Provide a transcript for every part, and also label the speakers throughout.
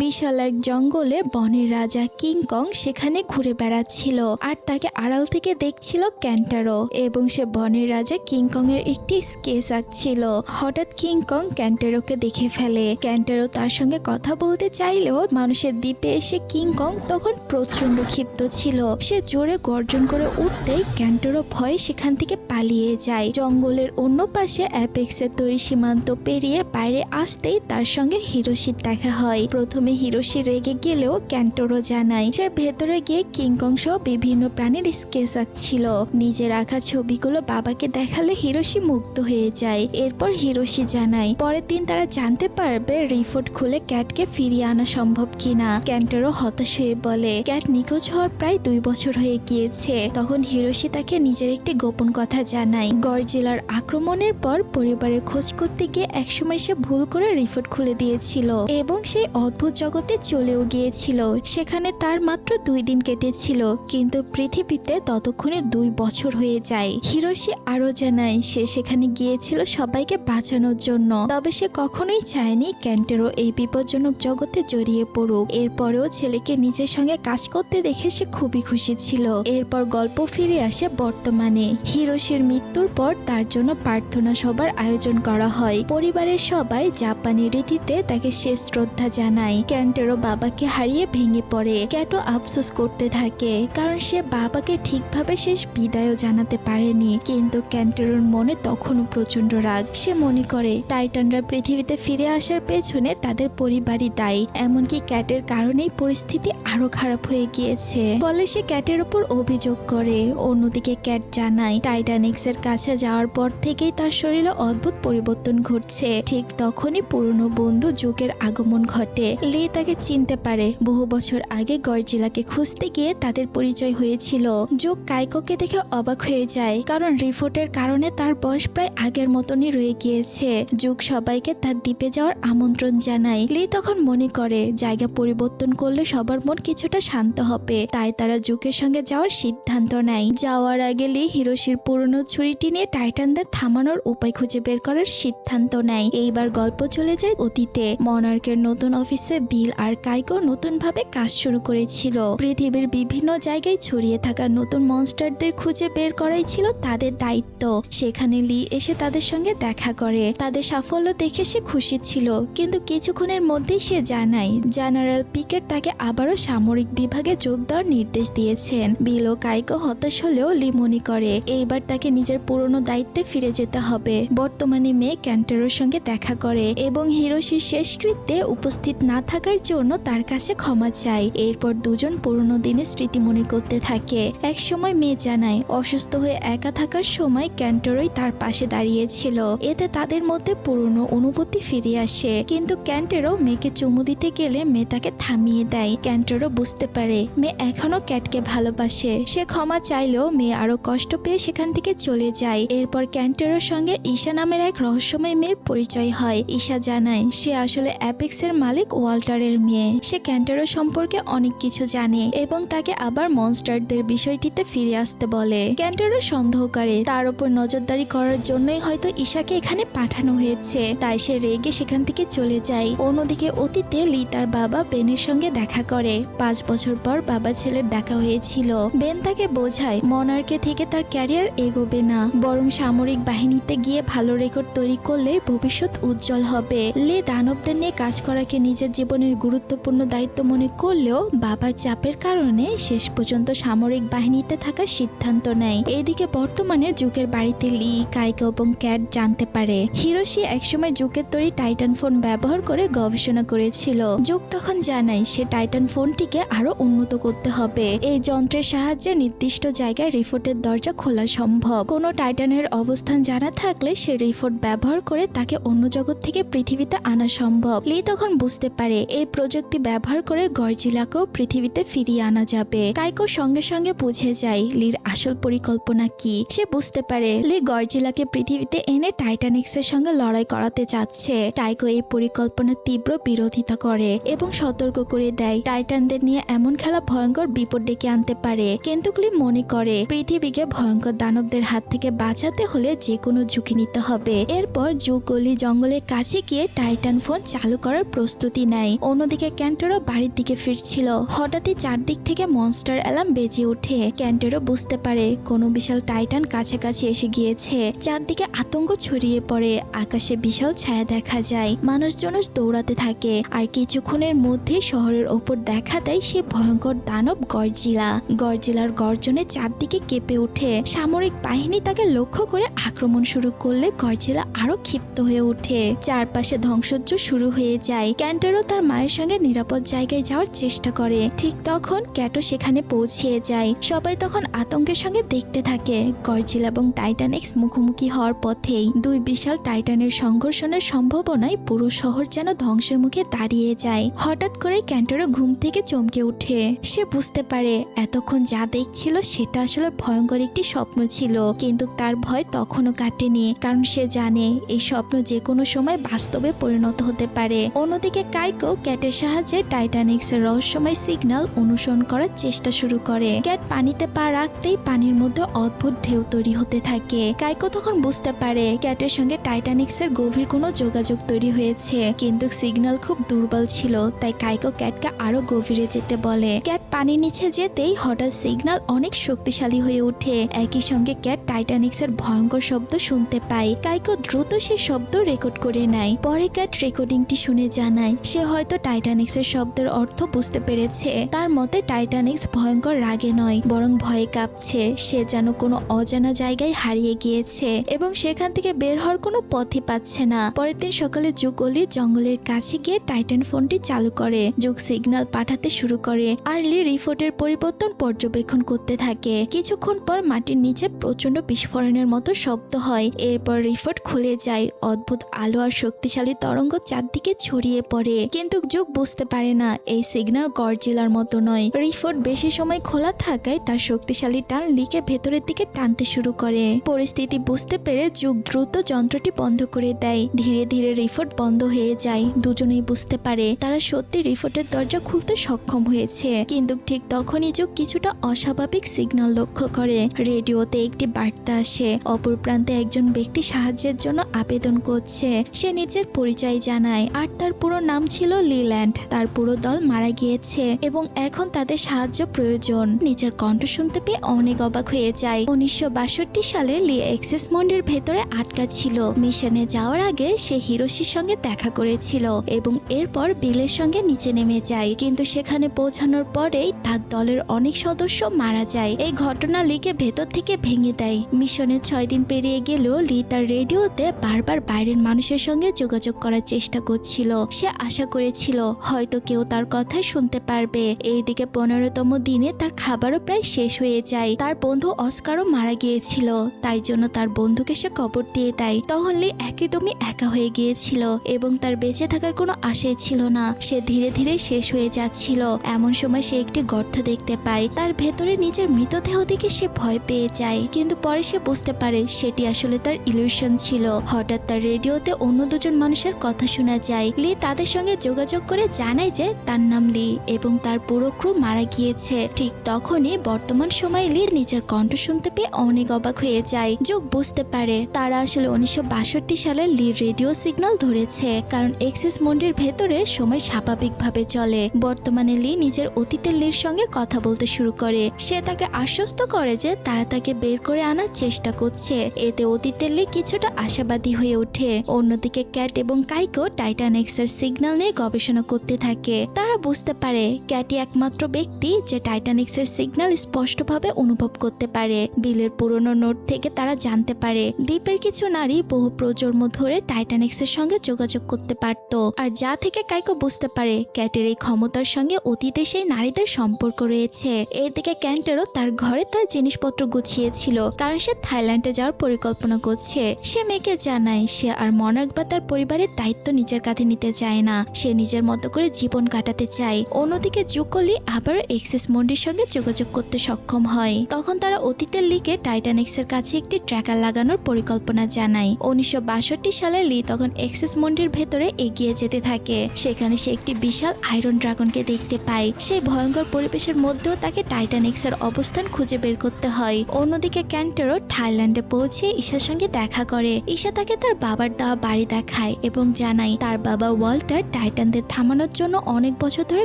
Speaker 1: বিশাল এক জঙ্গলে বনের রাজা কিংকং সেখানে ঘুরে বেড়াচ্ছিল আর তাকে আড়াল থেকে দেখছিল ক্যান্টারো এবং সে বনের রাজা কিংকং এর একটি স্কেচ আঁকছিল। হঠাৎ কিংকং ক্যান্টারোকে দেখে ফেলে। ক্যান্টারো তার সঙ্গে কথা বলতে চাইলেও মানুষের দ্বীপে এসে কিংকং তখন প্রচন্ড ক্ষিপ্ত ছিল। সে জোরে গর্জন করে উঠতেই ক্যান্টারো ভয়ে সেখান থেকে পালিয়ে যায়। জঙ্গলের অন্য পাশে অ্যাপেক্সের তৈরি সীমান্ত পেরিয়ে বাইরে আসতেই তার সঙ্গে হিরোশির দেখা হয়। প্রথমে হিরোশি রেগে গেলেও ক্যান্টারো জানায় সে ভেতরে গিয়ে কিংকং সহ বিভিন্ন প্রাণীর স্কেচ আঁকছিল। নিজের আঁকা ছবিগুলো বাবাকে দেখালে হিরোশি মুগ্ধ হয়ে যায়। এরপর হিরোশি জানায় পরের দিন তারা জানতে পারবে রিপোর্ট খুলে ক্যাটকে ফিরিয়ে আনা সম্ভব কিনা। ক্যান্টারো হতাশ হয়ে বলে ক্যাট নিখোঁজ হওয়ার প্রায় 2 বছর হয়ে গিয়েছে। তখন হিরোশি তাকে নিজের একটি গোপন কথা জানায়। গডজিলার আক্রমণের পর পরিবারের খোঁজ করতে গিয়ে একসময় সে ভুল করে রিপোর্ট খুলে দিয়েছিল এবং সেই অদ্ভুত জগতে চলেও গিয়েছিল। সেখানে তার মাত্র 2 দিন কেটেছিল, কিন্তু পৃথিবীতে ততক্ষণে 2 বছর হয়ে যায়। হিরোশি আরো জানায় সে সেখানে গিয়েছিল সবাইকে বাঁচানোর জন্য, তবে সে কখনোই চায়নি ক্যান্টারো এই বিপজ্জনক জগতে জড়িয়ে পড়ুক। এরপরেও ছেলেকে নিজের সঙ্গে কাজ করতে দেখে সে খুবই খুশি ছিল। এরপর গল্প ফিরে আসে বর্তমানে। হিরোশির মৃত্যুর পর তার জন্য প্রার্থনা সভার আয়োজন করা হয়। পরিবারের সবাই জাপানি রীতিতে তাকে শেষ শ্রদ্ধা জানায়। ক্যান্টারো বাবাকে হারিয়ে ভেঙে পড়ে। ক্যাটও আফসোস করতে থাকে কারণ সে বাবাকে ঠিকভাবে শেষ বিদায়ও জানাতে পারেনি। কিন্তু ক্যান্টারোর মনে তখনও প্রচন্ড রাগ। সে মনে করে টাইটানরা পৃথিবীতে ফিরে আসার পেছনে তাদের পরিবারই দায়ী। এমনকি ক্যাটের কারণেই পরিস্থিতি আরো খারাপ হয়ে গিয়েছে। ফলে সে ক্যাটের উপর অভিযোগ করে। অন্যদিকে ক্যাট জানায় টাইটানিক্স এর কাছে যাওয়ার পর থেকেই তার শরীরে অদ্ভুত পরিবর্তন ঘটছে। ঠিক তখনই পুরনো বন্ধু জুকের আগমন ঘটে। লি তাকে চিনতে পারে। বহু বছর আগে গডজিলাকে খুঁজতে গিয়ে তাদের পরিচয় হয়েছিল। জুক কাইকোকে দেখে অবাক হয়ে যায় কারণ রিপোর্টের কারণে তার বয়স প্রায় আগের মতনই রয়ে গিয়েছে। জুক সবাইকে তার দ্বীপে যাওয়ার আমন্ত্রণ জানায়। লি তখন মনে করে জায়গা পরিবর্তন করলে সবার মন কিছুটা শান্ত হবে, তাই তারা জুকের সঙ্গে যাওয়ার সিদ্ধান্ত নেয়। যাওয়ার আগে লি হিরোশির পুরনো ছুরিটি নিয়ে টাইটানদের থামানোর উপায় খুঁজে বের করার সিদ্ধান্ত নেয়। এইবার গল্প চলে যায় অতীতে। মনার্কের নতুন অফিসে বিল আর কাইকো নতুন ভাবে কাজ শুরু করেছিল। পৃথিবীর বিভিন্ন জায়গায় ছড়িয়ে থাকা নতুন মনস্টারদের খুঁজে বের করাই ছিল তাদের দায়িত্ব। সেখানে লি এসে তাদের সঙ্গে দেখা করে। তাদের সাফল্য দেখে সে খুশি ছিল, কিন্তু কিছুক্ষণের মধ্যেই সে জানায় জেনারেল পিকেট তাকে আবারও সামরিক বিভাগে যোগ দেওয়ার নির্দেশ দিয়েছেন। বিল ও কাইকো হতাশ হলেও লি মনে করে এইবার তাকে নিজের পুরনো দায়িত্বে ফিরে যেতে হবে। বর্তমানে মেয়ে ক্যান্টারোর সঙ্গে দেখা করে এবং হিরোশির শেষকৃত্যে উপস্থিত না থাকার জন্য তার কাছে ক্ষমা চায়। এরপর দুজন পুরনো দিনের স্মৃতি মনে করতে থাকে। এক সময় মেয়ে জানায় অসুস্থ হয়ে একা থাকার সময় ক্যান্টারোই তার পাশে দাঁড়িয়েছিল। এতে তাদের মধ্যে পুরনো অনুভূতি ফিরে আসে। কিন্তু ক্যান্টারো মেয়েকে চুমু দিতে গেলে মেয়ে তাকে থামিয়ে দেয়। ক্যান্টারো বুঝতে পারে মেয়ে এখনো ক্যাটকে ভালোবাসে। সে ক্ষমা চাইলেও মেয়ে আরো কষ্ট পেয়ে সেখান থেকে চলে যায়। এরপর ক্যান্টারোর সঙ্গে ঈশা নামের এক রহস্যময় মেয়ের পরিচয় হয়। ঈশা জানায় সে আসলে অ্যাপেক্সের মালিক ওয়াল্টারের মেয়ে। সে ক্যান্টারো সম্পর্কে অনেক কিছু জানে এবং তাকে আবার মনস্টারদের বিষয়টিতে ফিরে আসতে বলে। ক্যান্টারো সন্দেহ করে তার উপর নজরদারি করার জন্যই হয়তো ঈশাকে এখানে পাঠানো হয়েছে, তাই সে রেগে সেখান থেকে চলে যায়। অন্যদিকে অতীতে লি তার বাবা বেনের সঙ্গে দেখা করে। 5 বছর পর বাবা ছেলের দেখা হয়েছিল। বেন তাকে বোঝায় মনার্কে থেকে তার ক্যারিয়ার এগোবে না, বরং সামরিক বাহিনীতে গিয়ে ভালো রেকর্ড তৈরি করলে ভবিষ্যৎ উজ্জ্বল হবে। লি দানবদের নিয়ে কাজ করাকে নিজের জীবনের গুরুত্বপূর্ণ দায়িত্ব মনে করলেও বাবার চাপের কারণে শেষ পর্যন্ত সামরিক বাহিনীতে থাকার সিদ্ধান্ত নেয়। এদিকে বর্তমানে জুকের বাড়িতে লি, কাইকো এবং ক্যাট জানতে পারে হিরোশি একসময় জুকের তৈরি টাইটান ফোন ব্যবহার করে গবেষণা করেছিল। জুক তখন জানায় সে টাইটান ফোনটিকে আরো উন্নত করতে হবে। এই যন্ত্রের সাহায্যে নির্দিষ্ট জায়গায় রিপোর্টের দরজা খোলা সম্ভব। কোনো টাইটানের অবস্থান জানা থাকলে সে রিপোর্ট ব্যবহার করে তাকে অন্য জগৎ থেকে পৃথিবীতে আনা সম্ভব। লি তখন বুঝতে পারে এই প্রযুক্তি ব্যবহার করে গডজিলাকেও পৃথিবীতে ফিরিয়ে আনা যাবে। কাইকো সঙ্গে সঙ্গে বুঝে যায় লির আসল পরিকল্পনা কি। সে বুঝতে পারে লি গডজিলাকে পৃথিবীতে এনে টাইটানিক্স এর সঙ্গে লড়াই করাতে চাচ্ছে। কাইকো এই পরিকল্পনার তীব্র বিরোধিতা করে এবং সতর্ক করে দেয় টাইটানদের নিয়ে এমন খেলা ভয়ঙ্কর বিপদ ডেকে আনতে পারে। কিন্তু লি মনে করে পৃথিবীকে ভয়ঙ্কর দানবদের হাত থেকে বাঁচাতে হলে যে কোনো ঝুঁকি নিতে হবে। এরপর জুক ও লি জঙ্গলের কাছে গিয়ে টাইটান ফোন চালু করার প্রস্তুতি নেয়। নেয়। অন্যদিকে ক্যান্টারও বাড়ির দিকে ফিরছিল। হঠাৎই চারদিক থেকে মনস্টার অ্যালার্ম বেজে ওঠে। ক্যান্টারও বুঝতে পারে কোনো বিশাল টাইটান কাছাকাছি এসে গিয়েছে। চারদিকে আতঙ্ক ছড়িয়ে পড়ে। আকাশে বিশাল ছায়া দেখা যায়। মানুষজন দৌড়াতে থাকে আর কিছুক্ষণের মধ্যে শহরের ওপর দেখা দেয় সে ভয়ঙ্কর দানব গডজিলা। গডজিলার গর্জনে চারদিকে কেঁপে ওঠে। সামরিক বাহিনী তাকে লক্ষ্য করে আক্রমণ শুরু করলে গডজিলা আরো ক্ষিপ্ত হয়ে ওঠে। চারপাশে ধ্বংসযজ্ঞ শুরু হয়ে যায়। ক্যান্টারও তার মায়ের সঙ্গে নিরাপদ জায়গায় যাওয়ার চেষ্টা করে। ঠিক তখন ক্যাটও সেখানে পৌঁছিয়ে যায়। সবাই তখন আতঙ্কের সঙ্গে দেখতে থাকে। গডজিলা এবং টাইটান এক্স মুখোমুখি হওয়ার পথেই দুই বিশাল টাইটানের সংঘর্ষণের সম্ভাবনায় পুরো শহর যেন ধ্বংসের মুখে দাঁড়িয়ে যায়। হঠাৎ করে ক্যান্টারও ঘুম থেকে চমকে ওঠে। সে বুঝতে পারে এতক্ষণ যা দেখছিল সেটা আসলে ভয়ঙ্কর একটি স্বপ্ন ছিল, কিন্তু তার ভয় তখনও কাটেনি, কারণ সে জানে এই স্বপ্ন যে কোনো সময় বাস্তবে পরিণত হতে পারে। অন্যদিকে কাইকো ক্যাটের সাহায্যে টাইটানিক্সের রহস্যময় সিগন্যাল অনুসরণ করার চেষ্টা শুরু করে। ক্যাট পানিতে পা রাখতেই পানির মধ্যে অদ্ভুত ঢেউ তৈরি হতে থাকে। কাইকো তখন বুঝতে পারে ক্যাটের সঙ্গে টাইটানিক্সের গভীর কোনো যোগাযোগ তৈরি হয়েছে, কিন্তু সিগন্যাল খুব দুর্বল ছিল। তাই কাইকো ক্যাটকে আরো গভীরে যেতে বলে। ক্যাট পানির নিচে যেতেই হঠাৎ সিগন্যাল অনেক শক্তিশালী হয়ে ওঠে। একই সঙ্গে ক্যাট টাইটানিক্সের ভয়ঙ্কর শব্দ শুনতে পায়। কাইকো দ্রুত সেই শব্দ রেকর্ড করে নেয়। পরে ক্যাট রেকর্ডিংটি শুনে জানায় সে হয়তো টাইটানিক্সের শব্দের অর্থ বুঝতে পেরেছে। তার মতে টাইটানিক্স ভয়ঙ্কর রাগে নয়, বরং ভয়ে কাঁপছে। সে যেন কোনো অজানা জায়গায় হারিয়ে গিয়েছে এবং সেখান থেকে বের হওয়ার কোনো পথই পাচ্ছে না। পরের দিন সকালে জুক অলি জঙ্গলের কাছে গিয়ে টাইটান ফোনটি চালু করে। জুক সিগন্যাল পাঠাতে শুরু করে আর লি রিপোর্টের পরিবর্তন পর্যবেক্ষণ করতে থাকে। কিছুক্ষণ পর মাটির নিচে প্রচন্ড বিস্ফোরণের মতো শব্দ হয়। এরপর রিপোর্ট খুলে যায়। অদ্ভুত আলো আর শক্তিশালী তরঙ্গ চারদিকে ছড়িয়ে পড়ে, কিন্তু জুক বুঝতে পারে না এই সিগন্যাল গডজিলার মতো নয়। রিপোর্ট বেশি সময় খোলা থাকায় তার শক্তিশালী টান লিকে ভেতরের দিকে টানতে শুরু করে। পরিস্থিতি বুঝতে পেরে জুক দ্রুত যন্ত্রটি বন্ধ করে দেয়। ধীরে ধীরে রিপোর্ট বন্ধ হয়ে যায়। দুজনেই বুঝতে পারে তারা সত্যি রিপোর্টের দরজা খুলতে সক্ষম হয়েছে, কিন্তু ঠিক তখনই জুক কিছুটা অস্বাভাবিক সিগন্যাল লক্ষ্য করে। রেডিওতে একটি বার্তা আসে। অপর প্রান্তে একজন ব্যক্তি সাহায্যের জন্য আবেদন করছে। সে নিজের পরিচয় জানায় আর তার পুরো নাম ছিল লিল্যান্ড। তার পুরো দল মারা গিয়েছে এবং এখন তাদের সাহায্য প্রয়োজন। নিজের কণ্ঠ শুনতে পেয়ে অনেক অবাক হয়ে যায়। 1962 সালে লি এক্সেস মন্ডের ভেতরে আটকা ছিল। মিশনে যাওয়ার আগে সে হিরোশির সঙ্গে দেখা করেছিল এবং এরপর বিলের সঙ্গে নিচে নেমে যায়, কিন্তু সেখানে পৌঁছানোর পরেই তার দলের অনেক সদস্য মারা যায়। এই ঘটনা লিকে ভেতর থেকে ভেঙে দেয়। মিশনের 6 দিন পেরিয়ে গেলেও লি তার রেডিওতে বারবার বাইরের মানুষের সঙ্গে যোগাযোগ করার চেষ্টা করছিল। সে আশা করেছিল হয়তো কেউ তার কথাই শুনতে পারবে। এইদিকে 15তম দিনে তার খাবারও প্রায় শেষ হয়ে যায়। তার বন্ধু অস্কারও মারা গিয়েছিল, তাই জন্য তার বন্ধুকে সে কবর দিয়ে দেয়। তখন লি একদমই একা হয়ে গিয়েছিল এবং তার বেঁচে থাকার কোনো আশাই ছিল না। সে ধীরে ধীরে শেষ হয়ে যাচ্ছিল। এমন সময় সে একটি গর্ত দেখতে পায়। তার ভেতরে নিজের মৃতদেহ দেখে সে ভয় পেয়ে যায়, কিন্তু পরে সে বুঝতে পারে সেটি আসলে তার ইলিউশন ছিল। হঠাৎ তার রেডিওতে অন্য দুজন মানুষের কথা শোনা যায়। লি তাদের সঙ্গে যোগাযোগ করে জানায় যে তার নাম লি এবং তার পুরো ক্রু মারা গিয়েছে। ঠিক তখনই বর্তমান সময়ে লি নিজের কণ্ঠ শুনতে পেয়ে অনেক অবাক হয়ে যায়। জুক বুঝতে পারে তারা আসলে 1962 সালে লির রেডিও সিগন্যাল ধরেছে, কারণ এক্সেস মন্ডের ভেতরে সময় স্বাভাবিকভাবে চলে। বর্তমানে লি নিজের অতীতের লির সঙ্গে কথা বলতে শুরু করে। সে তাকে আশ্বস্ত করে যে তারা তাকে বের করে আনার চেষ্টা করছে। এতে অতীতের লি কিছুটা আশাবাদী হয়ে ওঠে। অন্যদিকে ক্যাট এবং কাইকো টাইটানিক্সের সিগন্যাল নিয়ে গবেষণা করতে থাকে। তারা বুঝতে পারে ক্যাটই একমাত্র ব্যক্তি যে টাইটানিক্সের সিগন্যাল স্পষ্টভাবে অনুভব করতে পারে। বিলের পুরনো নোট থেকে তারা জানতে পারে দ্বীপের কিছু নারী বহু প্রজন্ম ধরে টাইটানিক্সের সঙ্গে যোগাযোগ করতে পারত, আর যা থেকে কাইকো বুঝতে পারে ক্যাটের এই ক্ষমতার সঙ্গে অতীতে সেই নারীদের সম্পর্ক রয়েছে। এদিকে ক্যান্টারও তার ঘরে তার জিনিসপত্র গুছিয়েছিল, কারণ সে থাইল্যান্ডে যাওয়ার পরিকল্পনা করছে। সে মেয়েকে জানায় সে আর মনার্ক বা তার পরিবারের দায়িত্ব নিজের কাঁধে নিতে চায় না। সে নিজের মতো করে জীবন কাটাতে চায়। অন্যদিকে জুকলি আবারও এক্সেস মন্ডির সঙ্গে যোগাযোগ করতে সক্ষম হয়। তখন তারা অতীতের লিকে টাইটানিক্সের কাছে একটি ট্র্যাকার লাগানোর পরিকল্পনা জানায়। 1962 সালে লি তখন এক্সেস মন্ডির ভেতরে এগিয়ে যেতে থাকে। সেখানে সে একটি বিশাল আয়রন ড্রাগনকে দেখতে পায়। সেই ভয়ঙ্কর পরিবেশের মধ্যেও তাকে টাইটানিক্সের অবস্থান খুঁজে বের করতে হয়। অন্যদিকে ক্যান্টারও থাইল্যান্ডে পৌঁছে ঈশার সঙ্গে দেখা করে। ঈশা তাকে তার বাবার দেওয়া বাড়ি দেখায় এবং জানায় তার বাবা ওয়াল্টার টাইটানদের থামানোর জন্য অনেক বছর ধরে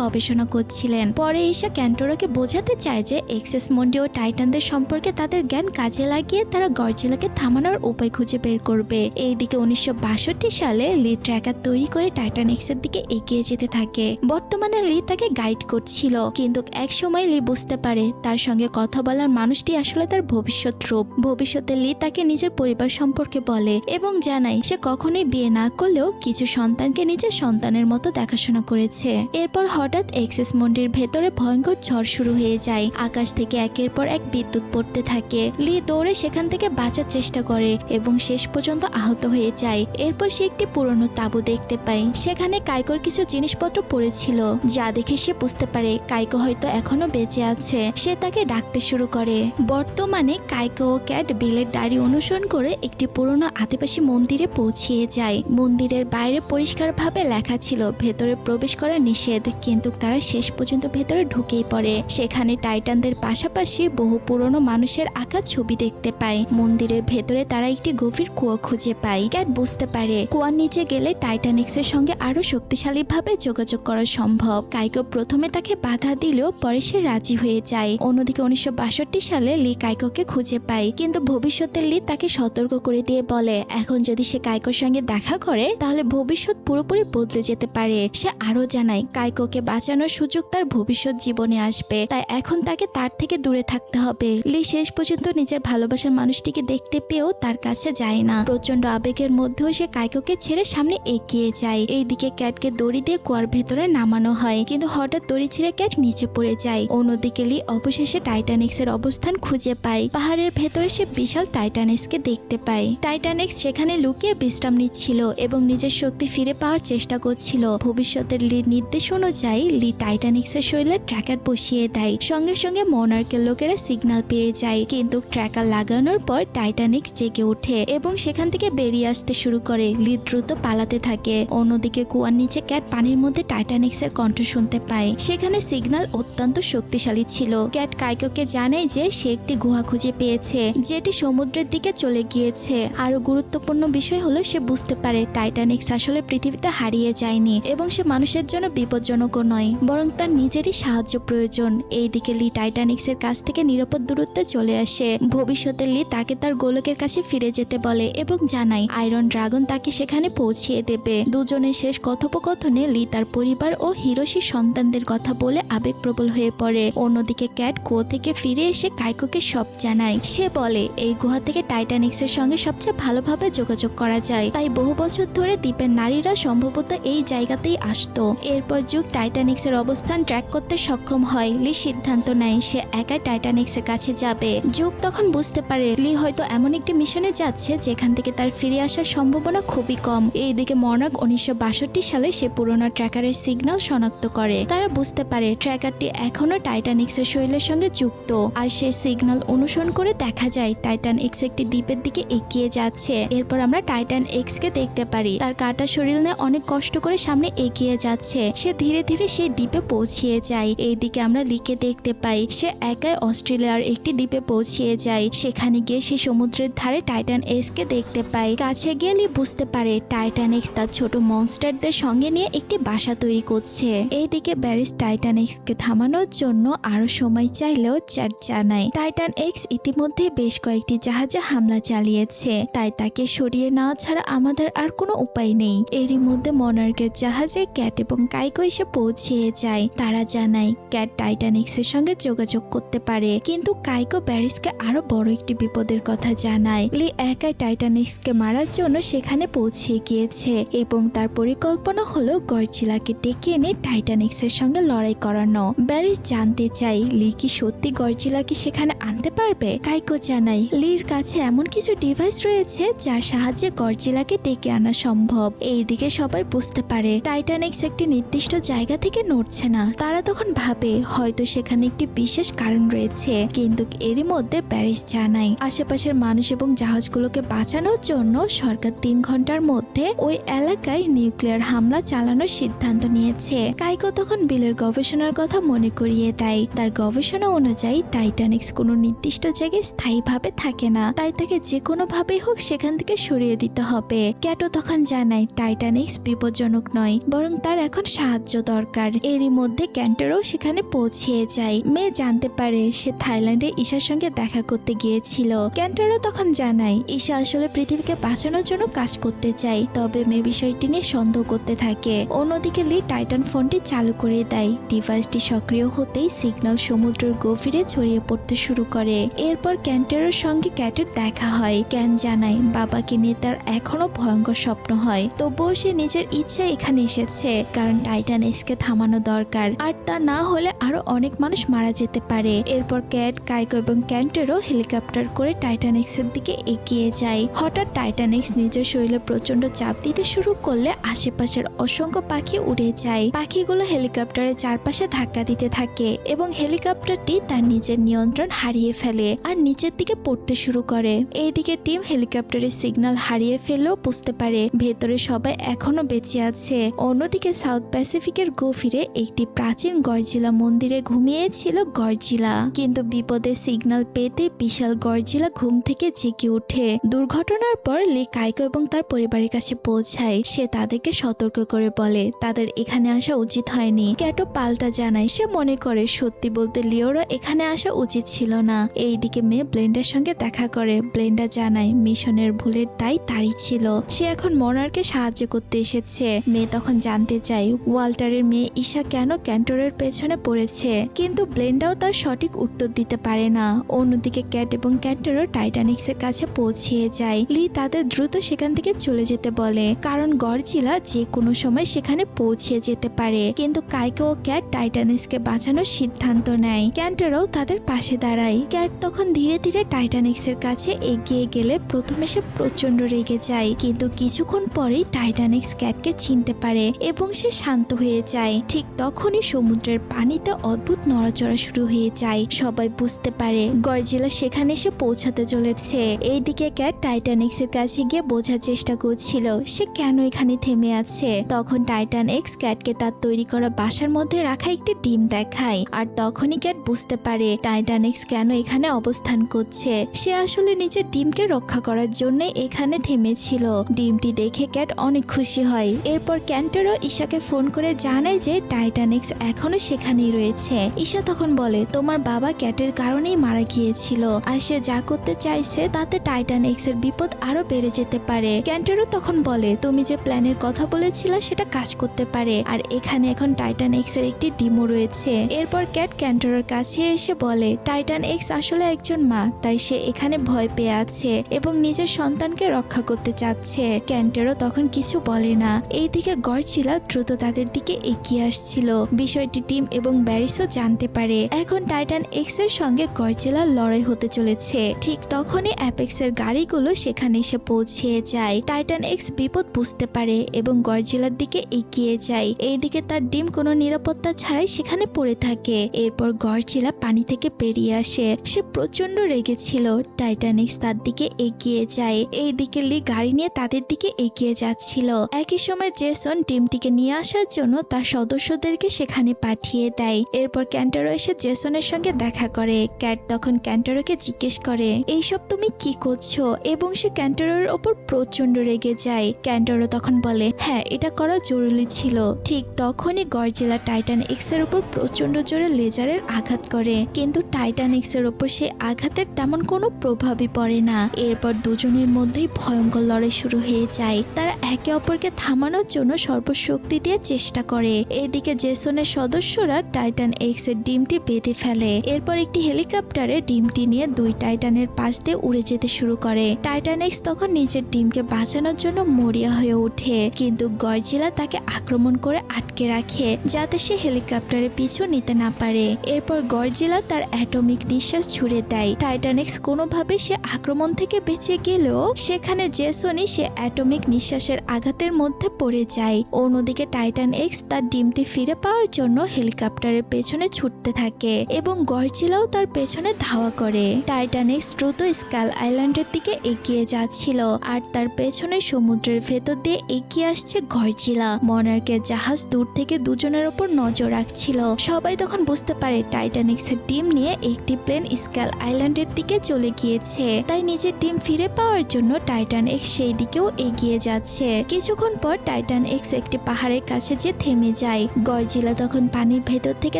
Speaker 1: গবেষণা করছিলেন। পরে এসে ক্যান্টারোকে বোঝাতে চায় যে এক্সেস মন্ডি ও টাইটানদের সম্পর্কে তাদের জ্ঞান কাজে লাগিয়ে তারা গডজিলাকে থামানোর উপায় খুঁজে বের করবে। এইদিকে 1962 সালে লি ট্র্যাকার তৈরি করে টাইটান এক্সের দিকে এগিয়ে যেতে থাকে। বর্তমানে লি তাকে গাইড করছিল, কিন্তু এক সময় লি বুঝতে পারে তার সঙ্গে কথা বলার মানুষটি আসলে তার ভবিষ্যৎ রূপ। ভবিষ্যতে লি তাকে নিজের পরিবার সম্পর্কে বলে এবং জানায় সে কখনোই বিয়ে না করলেও কিছু সন্তানকে নিজের সন্তানের মতো দেখাশোনা করেছে। এরপর হঠাৎ এক্সেস মন্ডির ভেতরে ভয়ঙ্কর ঝড় শুরু হয়ে যায়। আকাশ থেকে একের পর এক বিদ্যুৎ পড়তে থাকে। লি দৌড়ে সেখান থেকে বাঁচার চেষ্টা করে এবং শেষ পর্যন্ত আহত হয়ে যায়। এরপর সে একটি পুরনো তাঁবু দেখতে পায়। সেখানে কাইকোর কিছু জিনিসপত্র পড়েছিল, যা দেখে সে বুঝতে পারে কাইকো হয়তো এখনো বেঁচে আছে। সে তাকে ডাকতে শুরু করে। বর্তমানে কাইকো ও ক্যাট বিলের ডায়েরি অনুসরণ করে একটি পুরনো আদিবাসী মন্দিরে পৌঁছিয়ে যায়। মন্দিরের বাইরে পরিষ্কারভাবে লেখা ছিল ভেতরে প্রবেশ করা নিষেধ, কিন্তু তারা শেষ পর্যন্ত ভেতরে ঢুকেই পড়ে। সেখানে টাইটানদের পাশাপাশি বহু পুরনো মানুষের আঁকা ছবি দেখতে পায়। মন্দিরের ভেতরে তারা একটি গভীর কুয়া খুঁজে পায়। ক্যাট বুঝতে পারে কুয়ার নিচে গেলে টাইটানিক্সের সঙ্গে আরো শক্তিশালীভাবে যোগাযোগ করা সম্ভব। কাইকো প্রথমে তাকে বাধা দিলেও পরে সে রাজি হয়ে যায়। অন্যদিকে 1962 সালে লি কাইকোকে খুঁজে পায়, কিন্তু ভবিষ্যতের লি তাকে সতর্ক করে দিয়ে বলে এখন যদি সে কাইকোর সঙ্গে দেখা করে তাহলে ভবিষ্যৎ পুরোপুরি বদলে যেতে পারে। সে আরো জানায় কাইকোকে বাঁচানোর সুযোগ তার ভবিষ্যৎ জীবনে আসবে, তাই এখন তাকে তার থেকে দূরে থাকতে হবে। লি শেষ পর্যন্ত নিজের ভালোবাসার মানুষটিকে দেখতে পেয়েও তার কাছে যায় না। প্রচন্ড আবেগের মধ্যেও সে কাইকোকে ছেড়ে সামনে এগিয়ে যায়। এইদিকে ক্যাটকে দড়ি দিয়ে কুয়ার ভেতরে নামানো হয়, কিন্তু হঠাৎ দড়ি ছিঁড়ে ক্যাট নিচে পড়ে যায়। অন্যদিকে লি অবশেষে টাইটানিক্সের অবস্থান খুঁজে পায়। পাহাড়ের ভেতরে সে বিশাল টাইটানিক্সকে দেখতে পায়। টাইটানিক্স সেখানে লুকিয়ে বিশ্রাম নিচ্ছিল এবং নিজের শক্তি ফিরে পাওয়ার চেষ্টা করছিল। ভবিষ্যতের লির নির্দেশ অনুযায়ী লি টাইটানিক্সের শরীরে ট্র্যাকার বসিয়ে দেয়। সঙ্গে সঙ্গে মনার্কের লোকেরা সিগন্যাল পেয়ে যায়, কিন্তু ট্র্যাকার লাগানোর পর টাইটানিক্স জেগে ওঠে এবং সেখান থেকে বেরিয়ে আসতে শুরু করে। লি দ্রুত পালাতে থাকে। অন্যদিকে কুয়ার নিচে ক্যাট পানির মধ্যে টাইটানিক্সের কণ্ঠ শুনতে পায়। সেখানে সিগন্যাল অত্যন্ত শক্তিশালী ছিল। ক্যাট কাইকোকে জানায় যে সে একটি গুহা খুঁজে পেয়েছে যেটি সমুদ্রের দিকে চলে গিয়েছে। আরো গুরুত্বপূর্ণ বিষয় হলো সে বুঝতে পারে টাইটানিক্স আসলে পৃথিবীতে হারিয়ে যায়নি এবং সে মানুষের জন্য বিপজ্জনকও নয়, বরং তার নিজেরই সাহায্য প্রয়োজন। এইদিকে লি টাইটানিক্সের কাছ থেকে নিরাপদ দূরত্বে চলে আসে। ভবিষ্যতে লি তাকে তার গোলকের কাছে ফিরে যেতে বলে এবং জানায় আয়রন ড্রাগন তাকে সেখানে পৌঁছিয়ে দেবে। দুজনের শেষ কথোপকথনে লি তার পরিবার ও হিরোশির সন্তানদের কথা বলে আবেগপ্রবল হয়ে পড়ে। অন্যদিকে ক্যাট কুয়ো থেকে ফিরে এসে কাইকোকে সব জানায়। সে বলে এই গুহা থেকে টাইটানিক্সের সঙ্গে সবচেয়ে ভালোভাবে যোগাযোগ করা যায়, তাই বহু বছর ধরে দ্বীপের নারীরা সম্ভবত এই জায়গাতেই আসতো। এরপর যুগ টাইটানিক্সের অবস্থান ট্র্যাক করতে সক্ষম হয়। লি সিদ্ধান্ত নেয় সে একাই টাইটানিক্সের কাছে যাবে। যুগ তখন বুঝতে পারে লি হয়তো এমন একটি মিশনে যাচ্ছে যেখান থেকে তার ফিরে আসার সম্ভাবনা খুবই কম। এইদিকে মনার্ক 1962 সালে সে পুরোনো ট্র্যাকারের সিগন্যাল শনাক্ত করে। তারা বুঝতে পারে ট্র্যাকারটি এখনো টাইটানিক্সের শরীরের সঙ্গে যুক্ত, আর সেই সিগন্যাল অনুসরণ করে দেখা যায় টাইটান এক্স একটি দ্বীপের দিকে এগিয়ে যাচ্ছে। এরপর আমরা টাইটান এক্স কে দেখতে পারি তার কাটা শরীর নিয়ে অনেক কষ্ট করে সামনে এগিয়ে যাচ্ছে। সে ধীরে ধীরে সেই দ্বীপে পৌঁছিয়ে যায়। এইদিকে আমরা লিকে দেখতে পাই সে একাই অস্ট্রেলিয়ার একটি দ্বীপে পৌঁছিয়ে যায়। সেখানে গিয়ে সে সমুদ্রের ধারে টাইটান এক্স কে দেখতে পায়। কাছে গিয়ে লি বুঝতে পারে টাইটান এক্স তার ছোট মনস্টারদের সঙ্গে নিয়ে একটি বাসা তৈরি করছে। এইদিকে ব্যারিস টাইটান এক্স কে থামানোর জন্য আরো সময় চাইলেও চ্যাট জানায় টাইটান এক্স ইতিমধ্যে বেশ কয়েকটি জাহাজে হামলা চালিয়েছে, তাই তাকে সরিয়ে নেওয়া ছাড়া আমাদের আর কোনো উপায় নেই। এরই মধ্যে মনার্কের জাহাজে ক্যাট এবং কাইকো এসে পৌঁছিয়ে যায়। তারা জানায় ক্যাট টাইটানিক্সের সঙ্গে যোগাযোগ করতে পারে, কিন্তু কাইকো ব্যারিসকে আরো বড় একটি বিপদের কথা জানায়। লি একাই টাইটানিক্সকে মারার জন্য সেখানে পৌঁছিয়ে গিয়েছে এবং তার পরিকল্পনা হলো গডজিলাকে ডেকে এনে টাইটানিক্সের সঙ্গে লড়াই করানো। ব্যারিস জানতে চাই লি কি সত্যি গডজিলাকে সেখানে আনতে পারবে। কাইকো জানায় লির কাছে এমন কিছু ডিভাইস রয়েছে যার সাহায্যে গডজিলাকে ডেকে আনা সম্ভব। এইদিকে সবাই বুঝতে পারে টাইটানিক্স একটি নির্দিষ্ট জায়গা থেকে নড়ছে না। তারা তখন ভাবে হয়তো সেখানে একটি বিশেষ কারণ রয়েছে, কিন্তু এরই মধ্যে ব্যারিস জানায় আশেপাশের মানুষ এবং জাহাজগুলোকে বাঁচানোর জন্য সরকার 3 ঘন্টার মধ্যে ওই এলাকায় নিউক্লিয়ার হামলা চালানোর সিদ্ধান্ত নিয়েছে। কাইকো তখন বিলের গবেষণার কথা মনে করিয়ে দেয়। তার গবেষণা অনুযায়ী টাইটানিক্স কোনো নির্দিষ্ট জায়গায় স্থায়ীভাবে থাকে না, তাই তাকে যে কোনো ভাবেই হোক সেখান থেকে সরিয়ে দিতে হবে। ক্যাটো তখন জানায় টাইটানিক্স বিপজ্জনক নয়, বরং তার এখন সাহায্য দরকার। এরই মধ্যে ক্যান্টারও সেখানে পৌঁছে যায়। মেয়ে জানতে পারে সে থাইল্যান্ডে ঈশার সঙ্গে দেখা করতে গিয়েছিল। ক্যান্টারও তখন জানায় ঈশা আসলে পৃথিবীকে বাঁচানোর জন্য কাজ করতে চায়, তবে মেয়ে বিষয়টি নিয়ে সন্দেহ করতে থাকে। অন্যদিকে লি টাইটান ফোনটি চালু করে দেয়। ডিভাইসটি সক্রিয় হতেই সিগন্যাল সমুদ্রের গভীরে ছড়িয়ে পড়তে শুরু করে। এরপর ক্যান্টারের সঙ্গে ক্যাটের দেখা হয়। ক্যান জানায় বাবাকে নিয়ে তার এখনো ভয়ঙ্কর স্বপ্ন হয়, তবুও সে নিজের ইচ্ছে এখানে এসেছে, কারণ টাইটান এক্সকে থামানো দরকার, আর তা না হলে আরো অনেক মানুষ মারা যেতে পারে। এরপর ক্যাট, কাইকো এবং ক্যান্টারও হেলিকপ্টার করে টাইটান এক্সের দিকে এগিয়ে যায়। হঠাৎ টাইটান এক্স নিজের শরীরে প্রচন্ড চাপ দিতে শুরু করলে আশেপাশের অসংখ্য পাখি উড়ে যায়। পাখিগুলো হেলিকপ্টারের চারপাশে ধাক্কা দিতে থাকে এবং হেলিকপ্টারটি তার নিজের নিয়ন্ত্রণ হারিয়ে ফেলে আর নিচের দিকে পড়তে শুরু করে। এইদিকে টিম হেলিকপ্টারের সিগন্যাল হারিয়ে ফেললেও বুঝতে পারে ভেতরে সবাই এখনো বেঁচে আছে। অন্যদিকে সাউথ প্যাসিফিকের গভীরে একটি প্রাচীন গডজিলা মন্দিরে ঘুমিয়েছিল গডজিলা, কিন্তু বিপদের সিগন্যাল পেতে বিশাল গডজিলা ঘুম থেকে জেগে ওঠে। দুর্ঘটনার পর লি কাইকো এবং তার পরিবারের কাছে পৌঁছায়। সে তাদেরকে সতর্ক করে বলে তাদের এখানে আসা উচিত হয়নি। ক্যাটো পাল্টা জানায় সে মনে করে সত্যি বলতে লিওরও এখানে আসা উচিত ছিল না। এইদিকে মেয়ে ব্লেন্ডার সঙ্গে দেখা করে। ব্লেন্ডার জানায় মিশনের ভুলের দায় তারই ছিল, সে এখন মনারকে সাহায্য করতে এসেছে। মেয়ে তখন জানতে চায় ওয়াল্টারের মেয়ে ঈশা কেন ক্যান্টরের পেছনে পড়েছে, কিন্তু ব্লেন্ডাও তার সঠিক উত্তর দিতে পারে না। অন্যদিকে ক্যাট এবং ক্যান্টরও টাইটানিক্সের কাছে পৌঁছিয়ে যায়। লি তাদের দ্রুত সেখান থেকে চলে যেতে বলে, কারণ গডজিলা যে কোনো সময় সেখানে পৌঁছে যেতে পারে। কিন্তু কাইকো ও ক্যাট টাইটানিক্সকে বাঁচানোর সিদ্ধান্ত নেয়। ক্যান্টরও তাদের পাশে দাঁড়ায়। ক্যাট তখন ধীরে ধীরে টাইটানিক্সের কাছে এগিয়ে গেলে প্রথমে সে প্রচন্ড রেগে যায়, কিন্তু কিছুক্ষণ পরেই টাইটানিক্স ক্যাটকে চিনতে পারে এবং সে শান্ত হয়ে যায়। ঠিক তখনই সমুদ্রের পানিতে অদ্ভুত নড়াচড়া শুরু হয়ে যায়। সবাই বুঝতে পারে গডজিলা সেখানে এসে পৌঁছাতে চলেছে। এইদিকে ক্যাট টাইটানিক্সের কাছে গিয়ে বোঝার চেষ্টা করছিল সে কেন এখানে থেমে আছে। তখন টাইটান এক্স ক্যাটকে তার তৈরি করা বাসার মধ্যে রাখা একটি ডিম দেখায়, আর তখনই ক্যাট বুঝতে পারে টাইটান এক্স কেন এখানে অবস্থান করছে। সে আসলে নিজের ডিমকে রক্ষা করার জন্য এখানে থেমেছিল। ডিমটি দেখে ক্যাট অনেক খুশি হয়। এরপর ক্যান্টারও ঈশাকে ফোন করে জানায় যে টাইটান এক্স এখনো সেখানেই রয়েছে। ঈশা তখন বলে তোমার বাবা ক্যাটের কারণেই মারা গিয়েছিল, আর সে যা করতে চাইছে তাতে টাইটান এক্স এর বিপদ আরো বেড়ে যেতে পারে। ক্যান্টারও তখন বলে তুমি যে প্ল্যানের কথা বলেছিলে সেটা কাজ করতে পারে, আর এখানে এখন টাইটান এক্স এর একটি ডিমও রয়েছে। এরপর ক্যাট ক্যান্টারের কাছে এসে বলে টাইটান এক্স আসলে একজন মা, তাই সে এখানে ভয় পেয়ে আছে এবং নিজের সন্তানকে রক্ষা করতে চাচ্ছে। ক্যান্টারও তখন কিছু বলে না। এইদিকে গডজিলা দ্রুত তাদের দিকে এগিয়ে আসছিল। বিষয়টি টিম এবং ব্যারিসও জানতে পারে। এখন টাইটান এক্স এর সঙ্গে গডজিলার লড়াই হতে চলেছে। ঠিক তখনই অ্যাপেক্স এর গাড়িগুলো সেখানে এসে পৌঁছে যায়। টাইটান এক্স বিপদ বুঝতে পারে এবং গডজিলার দিকে এগিয়ে যায়। এইদিকে তার ডিম কোনো নিরাপত্তা ছাড়াই সেখানে পড়ে থাকে। এরপর গডজিলা পানি থেকে বেরিয়ে আসে। সে প্রচন্ড রেগেছিল। টাইটান এক্স তার দিকে এগিয়ে যায়। এইদিকে লি গাড়ি নিয়ে তাদের দিকে এগিয়ে যাচ্ছিল। একই সময় জেসন ডিমটিকে নিয়ে আসার জন্য তার সদস্যদেরকে সেখানে পাঠিয়ে দেয়। এরপর ক্যান্টারো এসে জেসনের সঙ্গে দেখা করে। ক্যাট তখন ক্যান্টারোকে জিজ্ঞেস করে এইসব তুমি কি করছো, এবং সে ক্যান্টারোর ওপর প্রচন্ড রেগে যায়। ক্যান্টারো তখন বলে হ্যাঁ এটা করা জরুরি ছিল। ঠিক তখনই গডজিলা টাইটান এক্স এর উপর প্রচন্ড জোরে লেজারের আঘাত করে, কিন্তু টাইটান এক্স এর উপর সেই আঘাতের তেমন কোনো প্রভাবই পড়ে না। এরপর দুজনের মধ্যেই ভয়ঙ্কর লড়াই শুরু হয়ে যায়। তারা একে অপরকে থামানোর জন্য সর্বশক্তি দিয়ে চেষ্টা করে। এদিকে জেসনের সদস্যরা টাইটান এক্স এর ডিমটি বেঁধে ফেলে। এরপর একটি হেলিকপ্টারে ডিমটি নিয়ে দুই টাইটানের পাশ দিয়ে উড়ে যেতে শুরু করে। টাইটান এক্স তখন নিজের ডিমকে বাঁচানোর জন্য মরিয়া হয়ে ওঠে, কিন্তু গডজিলা তাকে আক্রমণ করে আটকে রাখে যাতে সে হেলিকপ্টারে পিছু নিতে না পারে। এরপর গডজিলা তার অ্যাটমিক নিঃশ্বাস ছুড়ে দেয়। টাইটান এক্স কোনোভাবে সে আক্রমণ থেকে বেঁচে গেলেও সেখানে জেসনই সে অ্যাটমিক নিঃশ্বাসের আঘাতের মধ্যে পড়ে যায়। অন্যদিকে টাইটান এক্স তার ডিমটি ফিরে পাওয়ার জন্য হেলিকপ্টারের পেছনে ছুটতে থাকে এবং গডজিলাও তার পেছনে ধাওয়া করে। টাইটান এক্স দ্রুত স্কাল আইল্যান্ডের দিকে এগিয়ে যাচ্ছিল, আর তার পেছনে সমুদ্রের ভেতর দিয়ে এগিয়ে আসছে গডজিলা। মনার্কের জাহাজ দূর থেকে দুজনের উপর নজর রাখছিল। সবাই তখন বুঝতে পারে টাইটান এক্স এর ডিম নিয়ে একটি প্লেন স্কাল আইল্যান্ডের দিকে চলে গিয়েছে, তাই নিজের ডিম ফিরে পাওয়ার জন্য টাইটান এক্স সেই দিকেও এগিয়ে যাচ্ছে। কিছুক্ষণ পর টাইটান টাইটান এক্স একটি পাহাড়ের কাছে যে থেমে যায়। গডজিলা তখন পানির ভেতর থেকে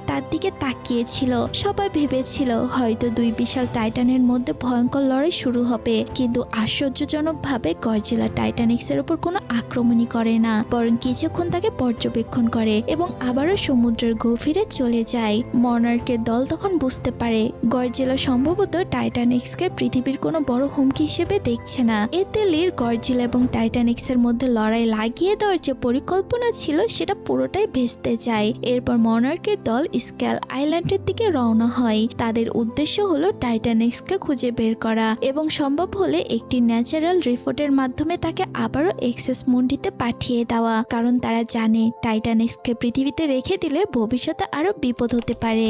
Speaker 1: তার দিকে তাকিয়েছিল। সবাই ভেবেছিল হয়তো দুই বিশাল টাইটানের মধ্যে ভয়ঙ্কর লড়াই শুরু হবে, কিন্তু আশ্চর্যজনকভাবে গডজিলা টাইটান এক্স এর উপর কোনো আক্রমণই করে না, বরং কিছুক্ষণ তাকে পর্যবেক্ষণ করে এবং আবারও সমুদ্রের গভীরে চলে যায়। মনার্কের দল তখন বুঝতে পারে গডজিলা সম্ভবত টাইটান এক্সকে পৃথিবীর কোনো বড় হুমকি হিসেবে দেখছে না। এতে লির গডজিলা এবং টাইটান এক্স এর মধ্যে লড়াই লাগিয়ে দেওয়ার যে পরিকল্পনা ছিল সেটা পুরোটাই ভেস্তে যায়। এরপর মনার্কের দল স্ক্যাল আইল্যান্ডের দিকে রওনা হয়। তাদের উদ্দেশ্য হলো টাইটান এক্সকে খুঁজে বের করা এবং সম্ভব হলে একটি ন্যাচারাল রিপোর্টের মাধ্যমে তাকে আবারও এক্সেস মুন্ডিতে পাঠিয়ে দেওয়া, কারণ তারা জানে টাইটান এক্সকে পৃথিবীতে রেখে দিলে ভবিষ্যতে আরো বিপদ হতে পারে।